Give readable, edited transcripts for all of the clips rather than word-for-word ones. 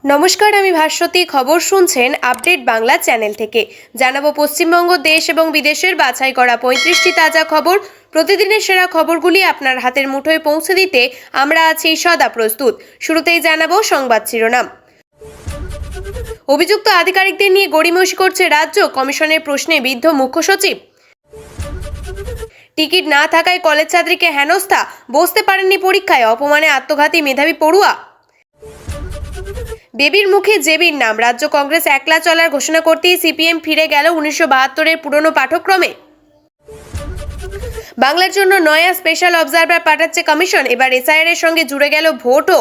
নমস্কার, আমি ভাস্বতী। খবর শুনছেন আপডেট বাংলা চ্যানেল থেকে। জানাবো পশ্চিমবঙ্গ, দেশ এবং বিদেশের বাছাই করা 35টি তাজা খবর। প্রতিদিনের সেরা খবরগুলি আপনার হাতের মুঠোয় পৌঁছে দিতে আমরা আছি সদা প্রস্তুত। শুরুতেই জানাবো সংবাদ শিরোনাম। অভিযুক্ত আধিকারিকদের নিয়ে গড়িমসি করছে রাজ্য, কমিশনের প্রশ্নে বিদ্ধ মুখ্য সচিব। টিকিট না থাকায় কলেজ ছাত্রীকে হেনস্থা, বসতে পারেননি পরীক্ষায়, অপমানে আত্মঘাতী মেধাবী পড়ুয়া। বেবির মুখে জেবির নাম, রাজ্য কংগ্রেস একলা চলার ঘোষণা করতেই সিপিএম ফিরে গেল 1972-এর পুরনো পাঠ্যক্রমে। বাংলার জন্য নয়া স্পেশাল অবজারভার পাঠাচ্ছে কমিশন, এবার এসআইআর এর সঙ্গে জুড়ে গেল ভোটও।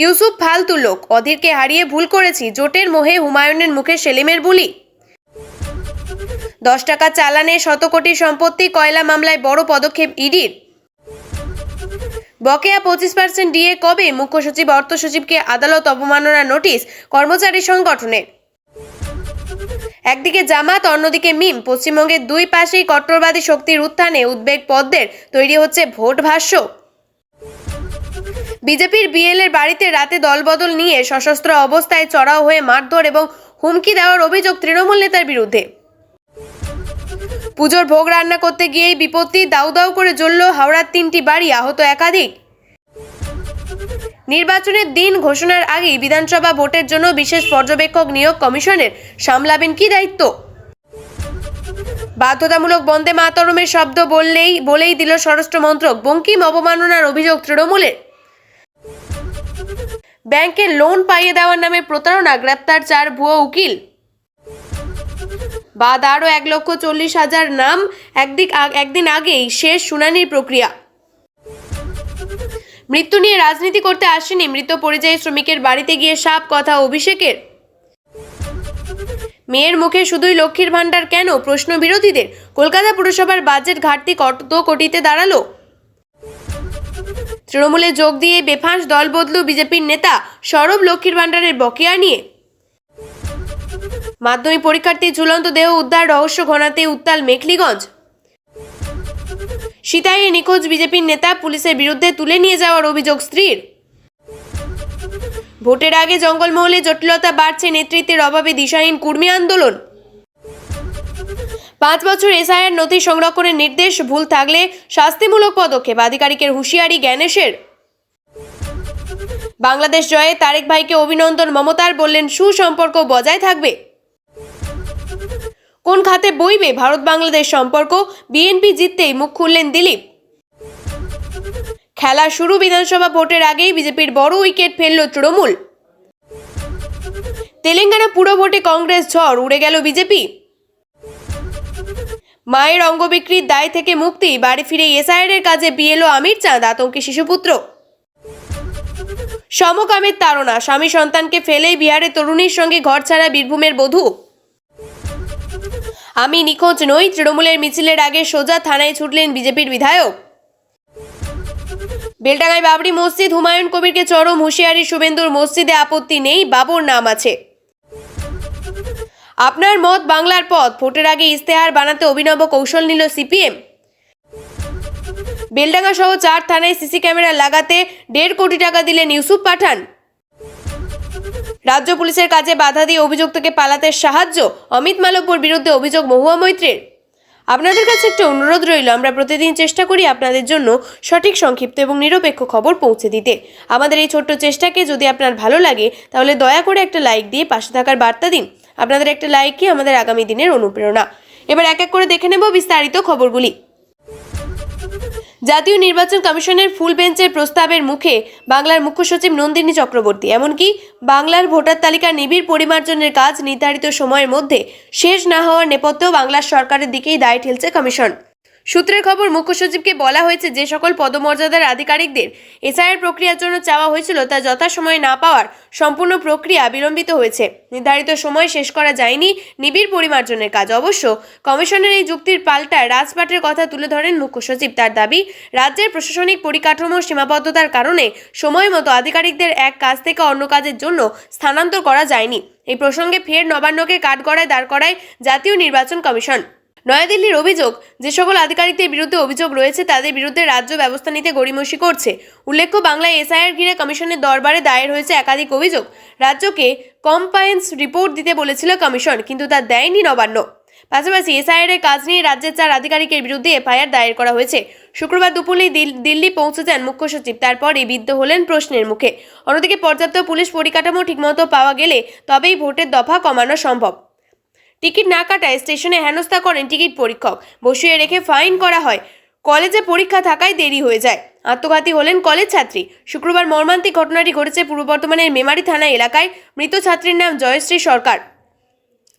ইউসুফ ফালতু লোক, অধীরকে হারিয়ে ভুল করেছি, জোটের মোহে হুমায়ুনের মুখে সেলিমের বুলি। 10 টাকা চালানে শত কোটি সম্পত্তি, কয়লা মামলায় বড় পদক্ষেপ ইডির। বকেয়া 25% ডিএ কবে, মুখ্য সচিব অর্থ সচিবকে আদালত অবমাননা নোটিশ কর্মচারী সংগঠনের। একদিকে জামাত, অন্যদিকে মিম, পশ্চিমবঙ্গের দুই পাশেই কট্টরবাদী শক্তির উত্থানে উদ্বেগ পদ্মের, তৈরি হচ্ছে ভোট ভাষ্য। বিজেপির বিএলএর বাড়িতে রাতে দলবদল নিয়ে সশস্ত্র অবস্থায় চড়াও হয়ে মারধর এবং হুমকি দেওয়ার অভিযোগ তৃণমূল নেতার বিরুদ্ধে। পুজোর ভোগ রান্না করতে গিয়েই বিপত্তি, দাউ দাউ করে জ্বলল হাওড়ার 3টি বাড়ি, আহত একাধিক। নির্বাচনের দিন ঘোষণার আগেই বিধানসভা ভোটের জন্য বিশেষ পর্যবেক্ষক নিয়োগ কমিশনের, সামলাবেন কি দায়িত্ব। বাধ্যতামূলক বন্দে মাতরমের শব্দ বলেই দিল স্বরাষ্ট্র মন্ত্রক, বঙ্কিম অবমাননার অভিযোগ তৃণমূলের। ব্যাংকের লোন পাইয়ে দেওয়ার নামে প্রতারণা, গ্রেপ্তার 4 ভুয়ো উকিল। বাদ আরও 1,40,000 নাম, একদিন আগেই শেষ শুনানির প্রক্রিয়া। মৃত্যু নিয়ে রাজনীতি করতে আসেনি, মৃত পরিযায়ী শ্রমিকের বাড়িতে গিয়ে সাপ কথা অভিষেকের। মেয়ের মুখে শুধুই লক্ষ্মীর ভাণ্ডার কেন, প্রশ্ন বিরোধীদের। কলকাতা পুরসভার বাজেট ঘাটতি কত কোটিতে দাঁড়ালো। তৃণমূলে যোগ দিয়ে বেফাঁস দল বদলু বিজেপির নেতা সৌরভ, লক্ষ্মীর ভাণ্ডারের বকেয়া নিয়ে। মাধ্যমিক পরীক্ষার্থী ঝুলন্ত দেহ উদ্ধার, রহস্য ঘনাতে উত্তাল মেখলিগঞ্জ। সিতাইয়ে নিখোঁজ বিজেপির নেতা, পুলিশের বিরুদ্ধে তুলে নিয়ে যাওয়ার অভিযোগ স্ত্রীর। ভোটের আগে জঙ্গলমহলে জটিলতা বাড়ছে, নেতৃত্বের অভাবে দিশাহীন কুর্মী আন্দোলন। 5 বছর এসআইআর নথি সংরক্ষণের নির্দেশ, ভুল থাকলে শাস্তিমূলক পদক্ষেপ, আধিকারিকের হুঁশিয়ারি জ্ঞানেশের। বাংলাদেশ জয়ে তারেক ভাইকে অভিনন্দন মমতার, বললেন সুসম্পর্ক বজায় থাকবে। কোন খাতে বইবে ভারত বাংলাদেশ সম্পর্ক, বিএনপি জিততেই মুখ খুললেন দিলীপ। খেলা শুরু, বিধানসভা ভোটের আগেই বিজেপির বড় উইকেট ফেলল তৃণমূল। তেলেঙ্গানা পুরো ভোটে কংগ্রেস ঝড়, উড়ে গেল বিজেপি। মায়ের অঙ্গ বিক্রির দায় থেকে মুক্তি, বাড়ি ফিরে এসআইআর এর কাজে বিএলও আমির চাঁদ, আতঙ্কে শিশুপুত্র। সমকামের তাড়না, স্বামী সন্তানকে ফেলেই বিহারের তরুণীর সঙ্গে ঘর ছাড়া বীরভূমের বধূ। আমি নিখোঁজ নই, তৃণমূলের মিছিলের আগে সোজা থানায় ছুটলেন বিজেপির বিধায়ক। বেলডাঙ্গায় বাবরি মসজিদ, হুমায়ুন কবিরকে চরম হুঁশিয়ারি শুভেন্দুর, মসজিদে আপত্তি নেই, বাবুর নাম আছে। আপনার মত বাংলার পথ, ভোটের আগে ইস্তেহার বানাতে অভিনব কৌশল নিল সিপিএম। বেলডাঙ্গা সহ 4 থানায় সিসি ক্যামেরা লাগাতে 1.5 কোটি টাকা দিলেন ইউসুফ পাঠান। রাজ্য পুলিশের কাজে বাধা দিয়ে অভিযুক্তকে পালাতে সাহায্য, অমিত মালব্যর বিরুদ্ধে অভিযোগ মহুয়া মৈত্রের। আপনাদের কাছে একটা অনুরোধ রইল, আমরা প্রতিদিন চেষ্টা করি আপনাদের জন্য সঠিক, সংক্ষিপ্ত এবং নিরপেক্ষ খবর পৌঁছে দিতে। আমাদের এই ছোট্ট চেষ্টাকে যদি আপনার ভালো লাগে তাহলে দয়া করে একটা লাইক দিয়ে পাশে থাকার বার্তা দিন। আপনাদের একটা লাইকই আমাদের আগামী দিনের অনুপ্রেরণা। এবার এক এক করে দেখে নেব বিস্তারিত খবরগুলি। জাতীয় নির্বাচন কমিশনের ফুল বেঞ্চের প্রস্তাবের মুখে বাংলার মুখ্য সচিব নন্দিনী চক্রবর্তী। এমনকি বাংলার ভোটার তালিকা নিবিড় পরিমার্জনের কাজ নির্ধারিত সময়ের মধ্যে শেষ না হওয়ার নেপথ্যেও বাংলার সরকারের দিকেই দায় ঠেলছে কমিশন। সূত্রের খবর, মুখ্য সচিবকে বলা হয়েছে যে সকল পদমর্যাদার আধিকারিকদের এসআইআর প্রক্রিয়ার জন্য চাওয়া হয়েছিল তা যথাসময়ে না পাওয়ার সম্পূর্ণ প্রক্রিয়া বিলম্বিত হয়েছে। নির্ধারিত সময় শেষ করা যায়নি নিবিড় পরিমার্জনের কাজ। অবশ্য কমিশনের এই যুক্তির পাল্টায় রাজপাটের কথা তুলে ধরেন মুখ্য সচিব। তার দাবি, রাজ্যের প্রশাসনিক পরিকাঠামোর সীমাবদ্ধতার কারণে সময় মতো আধিকারিকদের এক কাজ থেকে অন্য কাজের জন্য স্থানান্তর করা যায়নি। এই প্রসঙ্গে ফের নবান্নকে কাঠগড়ায় দাঁড় করায় জাতীয় নির্বাচন কমিশন। নয়াদিল্লির অভিযোগ, যে সকল আধিকারিকদের বিরুদ্ধে অভিযোগ রয়েছে তাদের বিরুদ্ধে রাজ্য ব্যবস্থা নিতে গড়িমসি করছে। উল্লেখ্য, বাংলায় এসআইআর ঘিরে কমিশনের দরবারে দায়ের হয়েছে একাধিক অভিযোগ। রাজ্যকে কমপ্লায়েন্স রিপোর্ট দিতে বলেছিল কমিশন, কিন্তু তা দেয়নি নবান্ন। পাশাপাশি এসআইআর এর কাজ নিয়ে রাজ্যের 4 আধিকারিকের বিরুদ্ধে এফআইআর দায়ের করা হয়েছে। শুক্রবার দুপুরেই দিল্লি পৌঁছে যান মুখ্য সচিব, তারপরই বিদ্ধ হলেন প্রশ্নের মুখে। অন্যদিকে পর্যাপ্ত পুলিশ পরিকাঠামো ঠিকমতো পাওয়া গেলে তবেই ভোটের দফা কমানো সম্ভব। টিকিট না কাটায় স্টেশনে হেনস্থা করেন টিকিট পরীক্ষক, বসিয়ে রেখে ফাইন করা হয়। কলেজে পরীক্ষা থাকায় দেরি হয়ে যায়। আত্মঘাতী হলেন কলেজ ছাত্রী। শুক্রবার মর্মান্তিক ঘটনাটি ঘটেছে পূর্ব বর্ধমানের মেমারি থানা এলাকায়। মৃত ছাত্রীর নাম জয়শ্রী সরকার,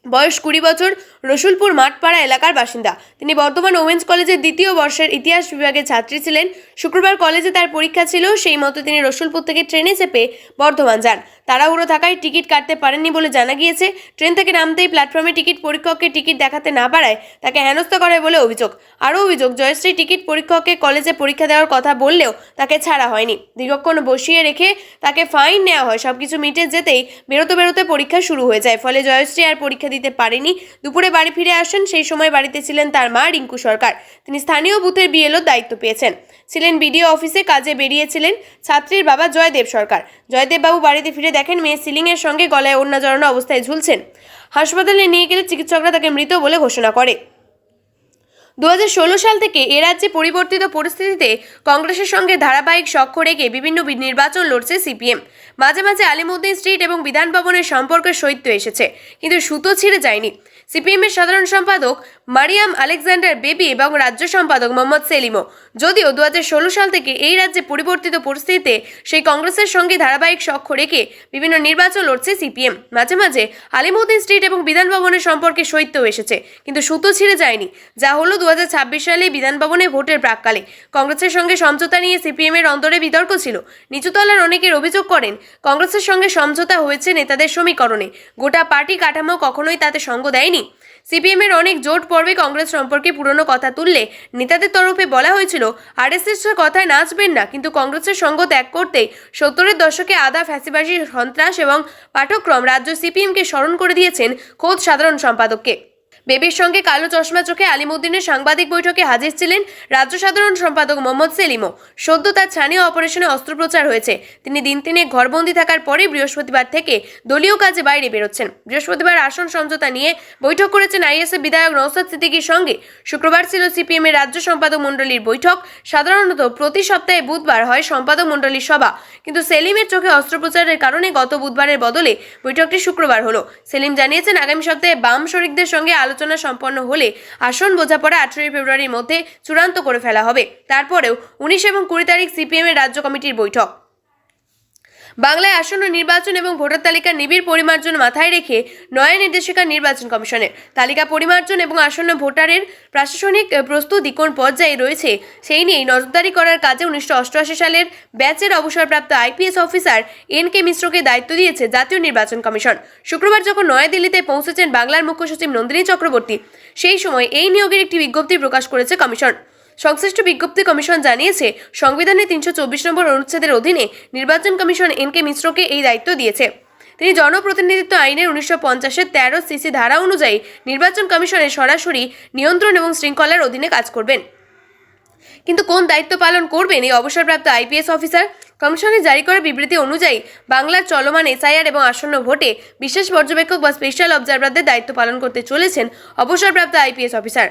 বয়স 20 বছর, রসুলপুর মাঠপাড়া এলাকার বাসিন্দা। তিনি বর্ধমান ওমেন্স কলেজের 2য় বর্ষের ইতিহাস বিভাগের ছাত্রী ছিলেন। শুক্রবার কলেজে তার পরীক্ষা ছিল, সেই মতো তিনি রসুলপুর থেকে ট্রেনে চেপে বর্ধমান যান। তাড়াহুড়ো থাকায় টিকিট কাটতে পারেননি বলে জানা গিয়েছে। ট্রেন থেকে নামতেই প্ল্যাটফর্মে টিকিট পরীক্ষককে টিকিট দেখাতে না পারায় তাকে হেনস্থা করে বলে অভিযোগ। আরও অভিযোগ, জয়শ্রী টিকিট পরীক্ষককে কলেজে পরীক্ষা দেওয়ার কথা বললেও তাকে ছাড়া হয়নি। দীর্ঘক্ষণ বসিয়ে রেখে তাকে ফাইন নেওয়া হয়। সবকিছু মিটে যেতেই বেরোতে পরীক্ষা শুরু হয়ে যায়। ফলে জয়শ্রী আর পরীক্ষা দিতে পারেনি। দুপুরে বাড়ি ফিরে আসেন। সেই সময় বাড়িতে ছিলেন তার মা রিঙ্কু সরকার। তিনি স্থানীয় বুথের বিএলওর দায়িত্ব পেয়েছেন। ছিলেন বিডিও অফিসে কাজে বেরিয়েছিলেন ছাত্রীর বাবা জয়দেব সরকার। জয়দেব বাবু বাড়িতে ফিরে দেখেন মেয়ে সিলিংয়ের সঙ্গে গলায় ওড়না জড়ানো অবস্থায় ঝুলছেন। হাসপাতালে নিয়ে গেলে চিকিৎসকরা তাকে মৃত বলে ঘোষণা করে। 2016 সাল থেকে এ রাজ্যে পরিবর্তিত পরিস্থিতিতে কংগ্রেসের সঙ্গে ধারাবাহিক সখ্য রেখে বিভিন্ন নির্বাচন লড়ছে সিপিএম। মাঝে মাঝে আলিমুদ্দিন স্ট্রিট এবং বিধান ভবনের সম্পর্কের সৈত্য এসেছে, কিন্তু সুতো ছিঁড়ে যায়নি। সিপিএমের সাধারণ সম্পাদক মারিয়াম আলেকজান্ডার বেবি এবং রাজ্য সম্পাদক মোহাম্মদ সেলিমও। যদিও 2016 সাল থেকে এই রাজ্যে পরিবর্তিত পরিস্থিতিতে সেই কংগ্রেসের সঙ্গে ধারাবাহিক সখ্য রেখে বিভিন্ন নির্বাচন লড়ছে সিপিএম। মাঝে মাঝে আলিমুদ্দিন স্ট্রিট এবং বিধান ভবনের সম্পর্কে সৈত্য এসেছে, কিন্তু সুতো ছিঁড়ে যায়নি। যা হলো 2026 সালে বিধান ভবনে ভোটের প্রাক্কালে কংগ্রেসের সঙ্গে সমঝোতা নিয়ে সিপিএমের অন্তরে বিতর্ক ছিল। নিচুতলার অনেকের অভিযোগ করেন, কংগ্রেসের সঙ্গে সমঝোতা হয়েছে নেতাদের সমীকরণে, গোটা পার্টি কাঠামো কখনোই তাতে সঙ্গ দেয়নি। সিপিএমের অনেক জোট পর্বে কংগ্রেস সম্পর্কে পুরনো কথা তুললে নেতাদের তরফে বলা হয়েছিল আরএসএসের কথায় নাচবেন না, কিন্তু কংগ্রেসের সঙ্গ ত্যাগ করতেই 70-এর দশকে আদা ফ্যাসিবাসী সন্ত্রাস এবং পাঠক্রম রাজ্য সিপিএমকে স্মরণ করে দিয়েছেন খোদ সাধারণ সম্পাদককে। বেবির সঙ্গে কালো চশমা চোখে আলিমুদ্দিনের সাংবাদিক বৈঠকে হাজির ছিলেন রাজ্য সাধারণ সম্পাদক মোহাম্মদ সেলিমও। সদ্য তার ছানিয়া অপারেশনে অস্ত্রোপচার হয়েছে। তিনি দিন 3 ঘরবন্দি থাকার পরে বৃহস্পতিবার থেকে দলীয় কাজে বাইরে বেরোচ্ছেন। বৃহস্পতিবার আসন সমঝোতা নিয়ে বৈঠক করেছেন আইএসএফ বিধায়ক নওশাদ সিদ্দিকীর সঙ্গে। শুক্রবার ছিল সিপিএমের রাজ্য সম্পাদক মণ্ডলীর বৈঠক। সাধারণত প্রতি সপ্তাহে বুধবার হয় সম্পাদক মণ্ডলীর সভা, কিন্তু সেলিমের চোখে অস্ত্রোপচারের কারণে গত বুধবারের বদলে বৈঠকটি শুক্রবার হলো। সেলিম জানিয়েছেন, আগামী সপ্তাহে বাম শরিকদের সঙ্গে আলোচনা সম্পন্ন হলে আসন বোঝাপড়া 18 ফেব্রুয়ারির মধ্যে চূড়ান্ত করে ফেলা হবে। তারপরেও 19 এবং 20 তারিখ সিপিএম এর রাজ্য কমিটির বৈঠক। বাংলায় আসন্ন নির্বাচন এবং ভোটার তালিকার নিবিড় পরিমার্জন মাথায় রেখে নয়া নির্দেশিকা নির্বাচন কমিশনের। তালিকা পরিমার্জন এবং আসন্ন ভোটারের প্রশাসনিক প্রস্তুতি কোন পর্যায়ে রয়েছে সেই নিয়ে নজরদারি করার কাজে 1988 সালের ব্যাচের অবসরপ্রাপ্ত আইপিএস অফিসার এনকে মিশ্রকে দায়িত্ব দিয়েছে জাতীয় নির্বাচন কমিশন। শুক্রবার যখন নয়াদিল্লিতে পৌঁছেছেন বাংলার মুখ্য সচিব নন্দিনী চক্রবর্তী, সেই সময় এই নিয়োগের একটি বিজ্ঞপ্তি প্রকাশ করেছে কমিশন। সংশ্লিষ্ট বিজ্ঞপ্তি কমিশন জানিয়েছে, সংবিধানের 324 নম্বর অনুচ্ছেদের অধীনে নির্বাচন কমিশন এনকে মিশ্রকে এই দায়িত্ব দিয়েছে। তিনি জনপ্রতিনিধিত্ব আইনের 1950-এর 13 সিসি ধারা অনুযায়ী নির্বাচন কমিশনের সরাসরি নিয়ন্ত্রণ এবং শৃঙ্খলার অধীনে কাজ করবেন। কিন্তু কোন দায়িত্ব পালন করবেন এই অবসরপ্রাপ্ত আইপিএস অফিসার? কমিশনের জারি করা বিবৃতি অনুযায়ী বাংলার চলমান এসআইআর এবং আসন্ন ভোটে বিশেষ পর্যবেক্ষক বা স্পেশাল অবজারভারদের দায়িত্ব পালন করতে চলেছেন অবসরপ্রাপ্ত আইপিএস অফিসার।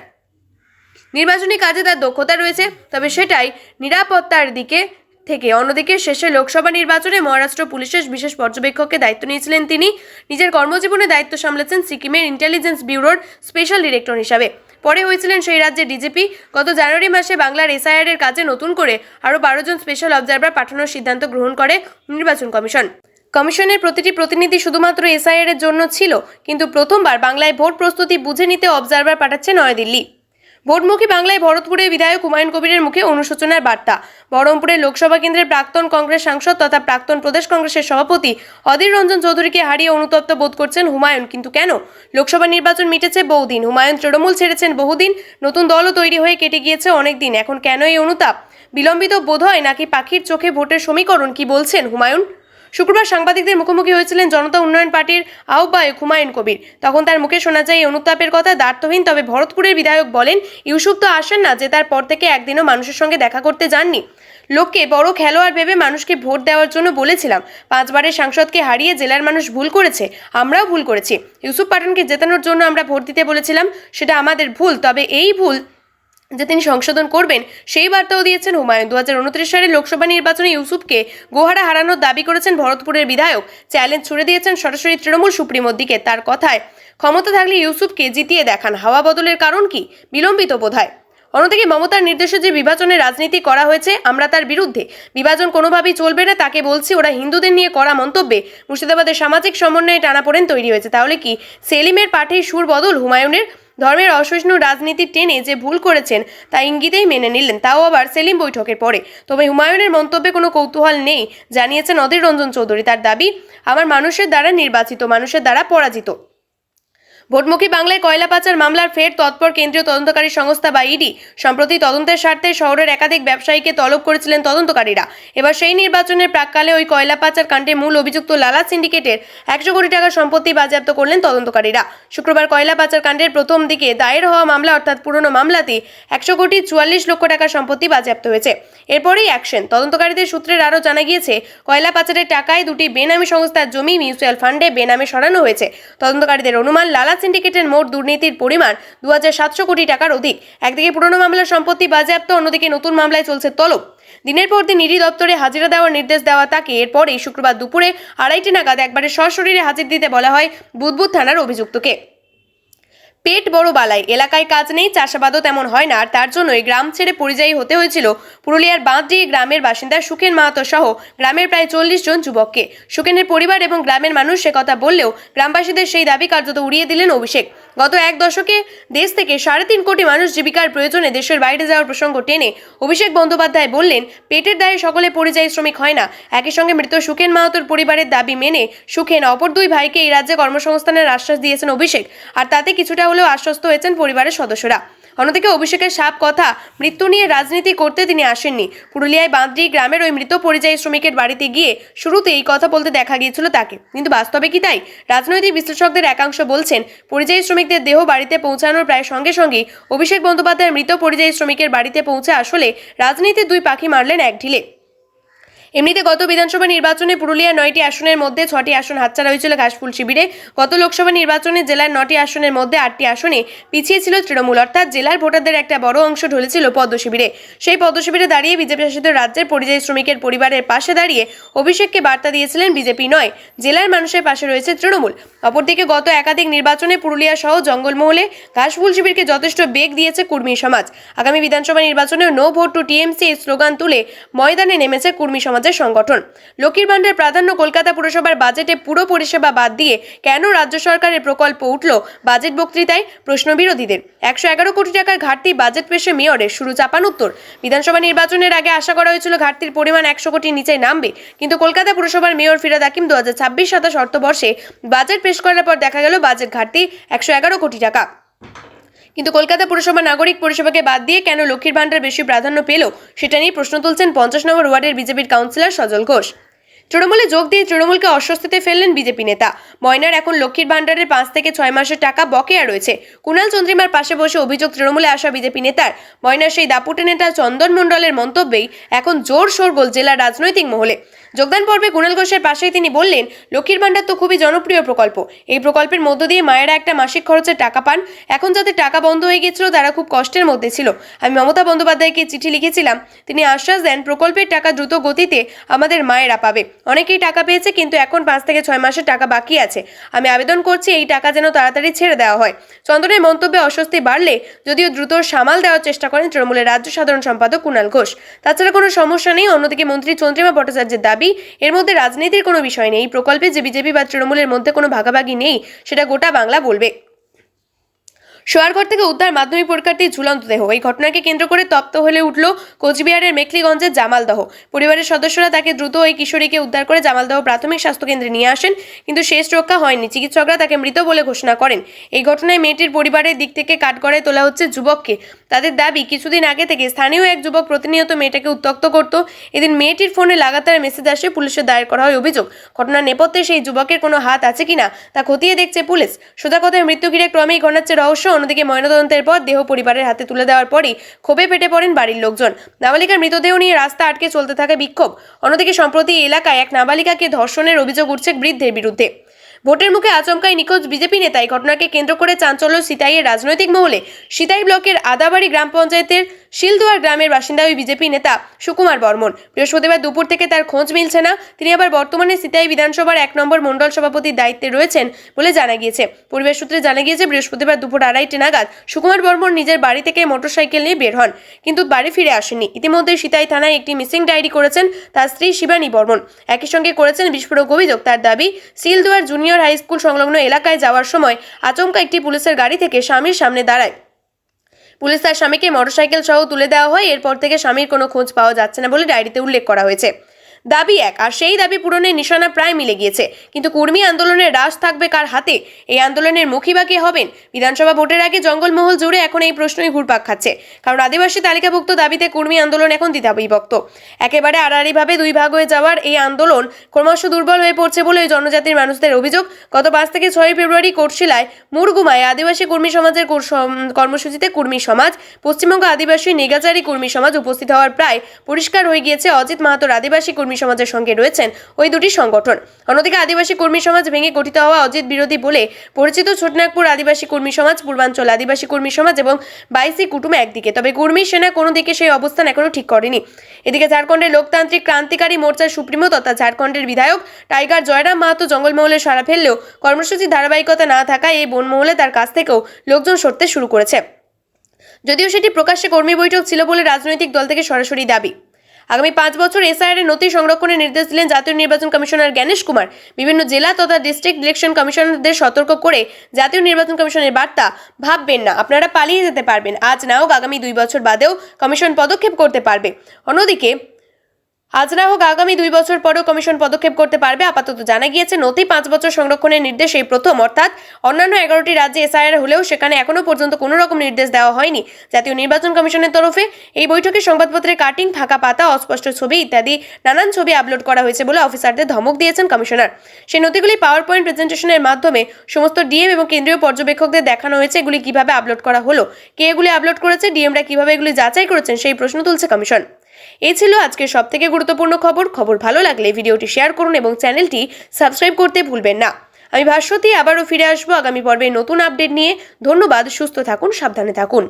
নির্বাচনী কাজে তার দক্ষতা রয়েছে, তবে সেটাই নিরাপত্তার দিকে থেকে। অন্যদিকে শেষে লোকসভা নির্বাচনে মহারাষ্ট্র পুলিশের বিশেষ পর্যবেক্ষকের দায়িত্ব নিয়েছিলেন তিনি। নিজের কর্মজীবনে দায়িত্ব সামলেছেন সিকিমের ইন্টেলিজেন্স ব্যুরোর স্পেশাল ডিরেক্টর হিসাবে। পরে হয়েছিলেন সেই রাজ্যের ডিজিপি। গত জানুয়ারি মাসে বাংলার এসআইআর এর কাজে নতুন করে আরও 12 জন স্পেশাল অবজারভার পাঠানোর সিদ্ধান্ত গ্রহণ করে নির্বাচন কমিশন। কমিশনের প্রতিটি প্রতিনিধি শুধুমাত্র এসআইআর এর জন্য ছিল, কিন্তু প্রথমবার বাংলায় ভোট প্রস্তুতি বুঝে নিতে অবজারভার পাঠাচ্ছে নয়াদিল্লি। ভোটমুখী বাংলায় ভরতপুরে বিধায়ক হুমায়ুন কবিরের মুখে অনুশোচনার বার্তা। বহরমপুরের লোকসভা কেন্দ্রের প্রাক্তন কংগ্রেস সাংসদ তথা প্রাক্তন প্রদেশ কংগ্রেসের সভাপতি অধীর রঞ্জন চৌধুরীকে হারিয়ে অনুতপ্ত বোধ করছেন হুমায়ুন। কিন্তু কেন? লোকসভা নির্বাচন মিটেছে বহুদিন, হুমায়ুন তৃণমূল ছেড়েছেন বহুদিন, নতুন দলও তৈরি হয়ে কেটে গিয়েছে অনেক দিন। এখন কেন এই অনুতাপ? বিলম্বিত বোধ হয় নাকি পাখির চোখে ভোটের সমীকরণ? কি বলছেন হুমায়ুন? শুক্রবার সাংবাদিকদের মুখোমুখি হয়েছিলেন জনতা উন্নয়ন পার্টির আহ্বায়ক হুমায়ুন কবির। তখন তার মুখে শোনা যায় এই অনুতাপের কথা দ্ব্যর্থহীন। তবে ভরতপুরের বিধায়ক বলেন, ইউসুফ তো আসেন না, যে তার পর থেকে একদিনও মানুষের সঙ্গে দেখা করতে যাননি। লোককে বড় খেলোয়াড় ভেবে মানুষকে ভোট দেওয়ার জন্য বলেছিলাম। 5 বারের সাংসদকে হারিয়ে জেলার মানুষ ভুল করেছে, আমরাও ভুল করেছি। ইউসুফ পাঠানকে জেতানোর জন্য আমরা ভোট দিতে বলেছিলাম, সেটা আমাদের ভুল। তবে এই ভুল যে তিনি সংশোধন করবেন সেই বার্তাও দিয়েছেন হুমায়ুন। 2029 সালের লোকসভা নির্বাচনে ইউসুফকে গোহারা হারানোর দাবি করেছেন ভরতপুরের বিধায়ক। চ্যালেঞ্জ ছুড়ে দিয়েছেন সরাসরি তৃণমূল সুপ্রিমোর দিকে। তার কথায়, ক্ষমতা থাকলে ইউসুফকে জিতিয়ে দেখান। হাওয়া বদলের কারণ কি? বিলম্বিত বোধহয়। অন্যদিকে মমতার নির্দেশে যে বিভাজনের রাজনীতি করা হয়েছে, আমরা তার বিরুদ্ধে। বিভাজন কোনোভাবেই চলবে না। তাকে বলছি, ওরা হিন্দুদের নিয়ে করা মন্তব্যে মুর্শিদাবাদের সামাজিক সমন্বয়ে টানাপোড়েন তৈরি হয়েছে। তাহলে কি সেলিমের পাঠেই সুর বদল? হুমায়ুনের ধর্মের অসহিষ্ণু রাজনীতি টেনে যে ভুল করেছেন তা ইঙ্গিতেই মেনে নিলেন, তাও আবার সেলিম বৈঠকের পরে। তবে হুমায়ুনের মন্তব্যে কোনো কৌতূহল নেই, জানিয়েছেন অধীর রঞ্জন চৌধুরী। তার দাবি, আমার মানুষের দ্বারা নির্বাচিত, মানুষের দ্বারা পরাজিত। ভোটমুখী বাংলায় কয়লা পাচার মামলার ফের তৎপর কেন্দ্রীয় তদন্তকারী সংস্থা বা ইডি। সম্প্রতি তদন্তের স্বার্থে শহরের একাধিক ব্যবসায়ীকে তলব করেছিলেন তদন্তকারীরা। এবার সেই নির্বাচনের প্রাককালে ওই কয়লা পাচার কাণ্ডে মূল অভিযুক্ত লালা সিন্ডিকেটের 100 কোটি টাকার সম্পত্তি বাজেয়াপ্ত করলেন তদন্তকারীরা। শুক্রবার কয়লা পাচার কাণ্ডের প্রথম দিকে দায়ের হওয়া মামলা, অর্থাৎ পুরনো মামলাতেই 100 কোটি 44 লক্ষ টাকার সম্পত্তি বাজেয়াপ্ত হয়েছে। এরপরেই অ্যাকশন। তদন্তকারীদের সূত্রের আরও জানা গিয়েছে, কয়লা পাচারের টাকায় দুটি বেনামি সংস্থার জমি মিউচুয়াল ফান্ডে বেনামে সরানো হয়েছে। তদন্তকারীদের অনুমান, লালা সিন্ডিকেটের মোট দুর্নীতির পরিমাণ 2700 কোটি টাকার অধিক। একদিকে পুরনো মামলার সম্পত্তি বাজেয়াপ্ত, অন্যদিকে নতুন মামলায় চলছে তলব। দিনের পর দিন ইডি দপ্তরে হাজিরা দেওয়ার নির্দেশ দেওয়া তাকে। এরপরেই শুক্রবার দুপুরে 2:30 নাগাদ একবারে সশরীরে হাজির দিতে বলা হয় বুদবুদ থানার অভিযুক্তকে। পেট বড় বালাই, এলাকায় কাজ নেই, চাষাবাদও তেমন হয় না, আর তার জন্যই গ্রাম ছেড়ে পরিযায়ী হতে হয়েছিল পুরুলিয়ার বাঁধডি গ্রামের বাসিন্দা সুখেন মাহাতো সহ গ্রামের প্রায় 40 জন যুবককে। সুখেনের পরিবার এবং গ্রামের মানুষ সে কথা বললেও গ্রামবাসীদের সেই দাবি কার্যত উড়িয়ে দিলেন অভিষেক। গত এক দশকে দেশ থেকে 3.5 কোটি মানুষ জীবিকার প্রয়োজনে দেশের বাইরে যাওয়ার প্রসঙ্গ টেনে অভিষেক বন্দ্যোপাধ্যায় বললেন, পেটের দায়ে সকলে পরিযায়ী শ্রমিক হয় না। একই সঙ্গে মৃত সুখেন মাহাতোর পরিবারের দাবি মেনে সুখেন অপর 2 ভাইকে এই রাজ্যে কর্মসংস্থানের আশ্বাস দিয়েছেন অভিষেক, আর তাতে কিছুটা হলেও আশ্বস্ত হয়েছেন পরিবারের সদস্যরা। অন্যদিকে অভিষেকের সাপ কথা, মৃত্যু নিয়ে রাজনীতি করতে তিনি আসেননি। পুরুলিয়ায় বাঁধডি গ্রামের ওই মৃত পরিযায়ী শ্রমিকের বাড়িতে গিয়ে শুরুতে এই কথা বলতে দেখা গিয়েছিল তাকে, কিন্তু বাস্তবে কি তাই? রাজনৈতিক বিশ্লেষকদের একাংশ বলছেন, পরিযায়ী শ্রমিকদের দেহ বাড়িতে পৌঁছানোর প্রায় সঙ্গে সঙ্গেই অভিষেক বন্দ্যোপাধ্যায় মৃত পরিযায়ী শ্রমিকের বাড়িতে পৌঁছে আসলে রাজনীতির 2 পাখি মারলেন এক ঢিলে। এমনিতে গত বিধানসভা নির্বাচনে পুরুলিয়ার 9টি আসনের মধ্যে 6টি আসন হাতছাড়া হয়েছিল ঘাসফুল শিবিরে। গত লোকসভা নির্বাচনে জেলার 9টি আসনের মধ্যে 8টি আসনে পিছিয়ে ছিল তৃণমূল, অর্থাৎ জেলার ভোটারদের একটা বড় অংশ ঢলেছিল পদ্ম শিবিরে। সেই পদ্ম শিবিরে দাঁড়িয়ে বিজেপি শাসিত রাজ্যের পরিযায়ী শ্রমিকের পরিবারের পাশে দাঁড়িয়ে অভিষেককে বার্তা দিয়েছিলেন বিজেপি নয়, জেলার মানুষের পাশে রয়েছে তৃণমূল। অপরদিকে গত একাধিক নির্বাচনে পুরুলিয়া সহ জঙ্গলমহলে ঘাসফুল শিবিরকে যথেষ্ট বেগ দিয়েছে কুর্মী সমাজ। আগামী বিধানসভা নির্বাচনেও নো ভোট টু টিএমসি এই স্লোগান তুলে ময়দানে নেমেছে কুর্মী সমাজের সংগঠন। লক্ষ্মীর ভান্ডার প্রাধান্য, কলকাতা পুরসভার বাজেটে পুরো পরিষেবা বাদ দিয়ে কেন রাজ্য সরকারের প্রকল্প উঠল বাজেট বক্তৃতায়? প্রশ্ন বিরোধীদের। 111 কোটি টাকার ঘাটতি বাজেট পেশে মেয়রের, শুরু চাপান উত্তর। বিধানসভা নির্বাচনের আগে আশা করা হয়েছিল ঘাটতির পরিমাণ 100 কোটির নিচে নামবে, কিন্তু কলকাতা পুরসভার মেয়র ফিরাদ হাকিম 2026-27 অর্থবর্ষে বাজেট পেশ করার পর দেখা গেল বাজেট ঘাটতি 111 কোটি টাকা। কিন্তু কলকাতা পুরসভা নাগরিক পরিষেবাকে বাদ দিয়ে কেন লক্ষ্মীর ভান্ডার বেশি প্রাধান্য পেল, সেটা নিয়ে প্রশ্ন তুলছেন 50 নম্বর ওয়ার্ডের বিজেপির কাউন্সিলর সজল ঘোষ। তৃণমূলে যোগ দিয়ে তৃণমূলকে অস্বস্তিতে ফেললেন বিজেপি নেতা। ময়নার এখন লক্ষ্মীর ভান্ডারের 5 থেকে 6 মাসের টাকা বকেয়া রয়েছে। কুণাল চন্দ্রিমার পাশে বসে অভিযোগ, তৃণমূলে আসা বিজেপি নেতার ময়নার সেই দাপুটে নেতা চন্দন মণ্ডলের মন্তব্যেই এখন জোর শোরগোল জেলার রাজনৈতিক মহলে। যোগদান পর্বে কুণাল ঘোষের পাশেই তিনি বললেন, লক্ষ্মীর ভান্ডার তো খুবই জনপ্রিয় প্রকল্প। এই প্রকল্পের মধ্য দিয়ে মায়েরা একটা মাসিক খরচের টাকা পান। এখন যাদের টাকা বন্ধ হয়ে গিয়েছিল তারা খুব কষ্টের মধ্যে ছিল। আমি মমতা বন্দ্যোপাধ্যায়কে চিঠি লিখেছিলাম, তিনি আশ্বাস দেন প্রকল্পের টাকা দ্রুত গতিতে আমাদের মায়েরা পাবে। অনেকেই টাকা পেয়েছে, কিন্তু এখন 5 থেকে 6 মাসের টাকা বাকি আছে। আমি আবেদন করছি এই টাকা যেন তাড়াতাড়ি ছেড়ে দেওয়া হয়। চন্দনের মন্তব্যে অস্বস্তি বাড়লে যদিও দ্রুত সামাল দেওয়ার চেষ্টা করেন তৃণমূলের রাজ্য সাধারণ সম্পাদক কুণাল ঘোষ। তাছাড়া কোনো সমস্যা নেই। অন্যদিকে মন্ত্রী চন্দ্রিমা ভট্টাচার্যের দাবি, এর মধ্যে রাজনীতির কোনো বিষয় নেই। এই প্রকল্পে যে বিজেপি বা তৃণমূলের মধ্যে কোনো ভাগাভাগি নেই, সেটা গোটা বাংলা বলবে। শোয়ারঘর থেকে উদ্ধার মাধ্যমিক পরীক্ষার্থীর ঝুলন্ত দেহ। এই ঘটনাকে কেন্দ্র করে তপ্ত হয়ে উঠল কোচবিহারের মেখলিগঞ্জের জামালদহ। পরিবারের সদস্যরা তাকে দ্রুত ওই কিশোরীকে উদ্ধার করে জামালদহ প্রাথমিক স্বাস্থ্যকেন্দ্রে নিয়ে আসেন, কিন্তু শেষ রক্ষা হয়নি। চিকিৎসকরা তাকে মৃত বলে ঘোষণা করেন। এই ঘটনায় মেয়েটির পরিবারের দিক থেকে কাঠগড়ায় তোলা হচ্ছে যুবককে। তাদের দাবি, কিছুদিন আগে থেকে স্থানীয় এক যুবক প্রতিনিয়ত মেয়েটাকে উত্ত্যক্ত করত। এদিন মেয়েটির ফোনে লাগাতার মেসেজ আসে, পুলিশে দায়ের করা হয় অভিযোগ। ঘটনার নেপথ্যে সেই যুবকের কোনো হাত আছে কিনা তা খতিয়ে দেখছে পুলিশ। সোজা কথায় মৃত্যু ঘিরে ক্রমেই ঘনাচ্ছে রহস্য। অন্যদিকে ময়নাতদন্তের পর দেহ পরিবারের হাতে তুলে দেওয়ার পরই ক্ষোভে ফেটে পড়েন বাড়ির লোকজন। নাবালিকার মৃতদেহ নিয়ে রাস্তা আটকে চলতে থাকে বিক্ষোভ। অন্যদিকে সম্প্রতি এলাকায় এক নাবালিকাকে ধর্ষণের অভিযোগ উঠছে বৃদ্ধের বিরুদ্ধে। ভোটের মুখে আচমকাই নিখোঁজ বিজেপি নেতা। এই ঘটনাকে কেন্দ্র করে চাঞ্চল্য সিতাইয়ের রাজনৈতিক মহলে। সিতাই ব্লকের আদাবাড়ি গ্রাম পঞ্চায়েতের শিলদুয়ার গ্রামের বাসিন্দা ওই বিজেপি নেতা সুকুমার বর্মন। বৃহস্পতিবার দুপুর থেকে তার খোঁজ মিলছে না। তিনি আবার বর্তমানে সিতাই বিধানসভার 1 নম্বর মণ্ডল সভাপতির দায়িত্বে রয়েছেন বলে জানা গিয়েছে। পরিবেশ সূত্রে জানা গিয়েছে, বৃহস্পতিবার দুপুর 2:30 নাগাদ সুকুমার বর্মন নিজের বাড়ি থেকে মোটরসাইকেল নিয়ে বের হন, কিন্তু বাড়ি ফিরে আসেননি। ইতিমধ্যে সিতাই থানায় একটি মিসিং ডায়েরি করেছেন তার স্ত্রী শিবানী বর্মন। একই সঙ্গে করেছেন বিস্ফোরক অভিযোগ। তার দাবি, শিলদুয়ার জুনিয়র হাই স্কুল সংলগ্ন এলাকায় যাওয়ার সময় আচমকা একটি পুলিশের গাড়ি থেকে স্বামীর সামনে দাঁড়ায়। পুলিশ তার স্বামীকে মোটরসাইকেল সহ তুলে দেওয়া হয়। এরপর থেকে স্বামীর কোনো খোঁজ পাওয়া যাচ্ছে না বলে ডায়েরিতে উল্লেখ করা হয়েছে। দাবি এক, আর সেই দাবি পূরণের নিশানা প্রায় মিলে গিয়েছে। কিন্তু কর্মী আন্দোলনের রাশ থাকবে কার হাতে? এই আন্দোলনের মুখী বা কে হবেন? বিধানসভা ভোটের আগে জঙ্গলমহল জুড়ে এখন এই প্রশ্নই ঘুরপাক খাচ্ছে। কারণ আদিবাসী তালিকাভুক্ত দাবিতে কর্মী আন্দোলন এখন দ্বিধাবিভক্ত। একেবারে আড়াআড়িভাবে দুই ভাগ হয়ে যাওয়ার এই আন্দোলন ক্রমশ দুর্বল হয়ে পড়ছে বলে ওই জনজাতির মানুষদের অভিযোগ। গত 5 থেকে 6 ফেব্রুয়ারি কোটশিলায় মুরগুমায় আদিবাসী কর্মী সমাজের কর্মসূচিতে কর্মী সমাজ, পশ্চিমবঙ্গ আদিবাসী নেগাচারী কর্মী সমাজ উপস্থিত হওয়ার প্রায় পরিষ্কার হয়ে গিয়েছে অজিত মাহাতোর আদিবাসী কর্মী সমাজের সঙ্গে রয়েছেন ওই দুটি সংগঠন। অন্যদিকে আদিবাসী কর্মী সমাজ ভেঙে গঠিত হওয়া অজিত বিরোধী বলে পরিচিত ছোটনাগপুর আদিবাসী কর্মী সমাজ, পূর্বাঞ্চল আদিবাসী কর্মী সমাজ এবং বাইসি কুটুম একদিকে। তবে কর্মী সেনা কোনো দিকে সেই অবস্থান এখনো ঠিক করেনি। এদিকে ঝাড়খণ্ডের লোকতান্ত্রিক ক্রান্তিকারী মোর্চার সুপ্রিমো তথা ঝাড়খণ্ডের বিধায়ক টাইগার জয়রাম মাহাতো জঙ্গলমহলে সাড়া ফেললেও কর্মসূচির ধারাবাহিকতা না থাকায় এই বনমহলে তার কাছ থেকেও লোকজন সরতে শুরু করেছে, যদিও সেটি প্রকাশ্যে কর্মী বৈঠক ছিল বলে রাজনৈতিক দল থেকে সরাসরি দাবি। আগামী 5 বছর এসআইআর এর নথি সংরক্ষণের নির্দেশ দিলেন জাতীয় নির্বাচন কমিশনার জ্ঞানেশ কুমার। বিভিন্ন জেলা তথা ডিস্ট্রিক্ট ইলেকশন কমিশনারদের সতর্ক করে জাতীয় নির্বাচন কমিশনের বার্তা, ভাববেন না আপনারা পালিয়ে যেতে পারবেন। আজ না হোক আগামী 2 বছর বাদেও কমিশন পদক্ষেপ করতে পারবে। অন্যদিকে আজ না হোক আগামী 2 বছর পরেও কমিশন পদক্ষেপ করতে পারবে। আপাতত জানা গিয়েছে নথি 5 বছর সংরক্ষণের নির্দেশ এই প্রথম, অর্থাৎ অন্যান্য 11টি রাজ্যে এসআইআর হলেও সেখানে এখনো পর্যন্ত কোনো রকম নির্দেশ দেওয়া হয়নি জাতীয় নির্বাচন কমিশনের তরফে। এই বৈঠকে সংবাদপত্রের কাটিং, ফাঁকা পাতা, অস্পষ্ট ছবি ইত্যাদি নানান ছবি আপলোড করা হয়েছে বলে অফিসারদের ধমক দিয়েছেন কমিশনার। সেই নথিগুলি পাওয়ার পয়েন্ট প্রেজেন্টেশনের মাধ্যমে সমস্ত ডিএম এবং কেন্দ্রীয় পর্যবেক্ষকদের দেখানো হয়েছে। এগুলি কিভাবে আপলোড করা হলো, কে এগুলি আপলোড করেছে, ডিএমরা কিভাবে এগুলি যাচাই করেছেন, সেই প্রশ্ন তুলছে কমিশন। এই ছিল আজকের সবথেকে গুরুত্বপূর্ণ খবর ভালো লাগলে ভিডিওটি শেয়ার করুন এবং চ্যানেলটি সাবস্ক্রাইব করতে ভুলবেন না। আমি ভাস্বতী আবারও ফিরে আসবো আগামী পর্বে নতুন আপডেট নিয়ে। ধন্যবাদ, সুস্থ থাকুন, সাবধানে থাকুন।